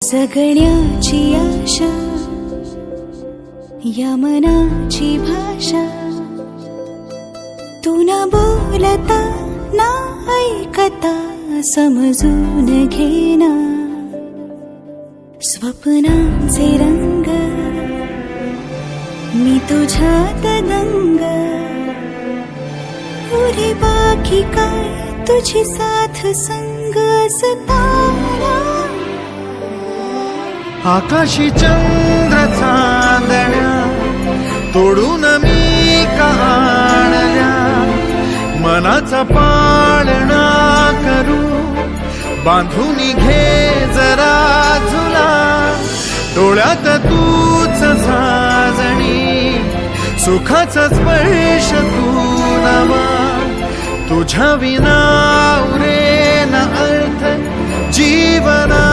जगण्याची आशा या मनाची भाषा, तू न बोलता ना ऐकता समजून घेना. स्वप्नांचे रंग मी तुझ्यात दंग, पुढे बाकी काय तुझी साथ संग असताना. आकाशी चंद्र चांदण्या तोडून मी का आणल्या, मनाचा पाळणा करू बांधून घे जरा झुला. डोळ्यात तूच साजणी, सुखाचा स्पर्श तू नवा. तुझ्या विना उरेना अर्थ जीवना.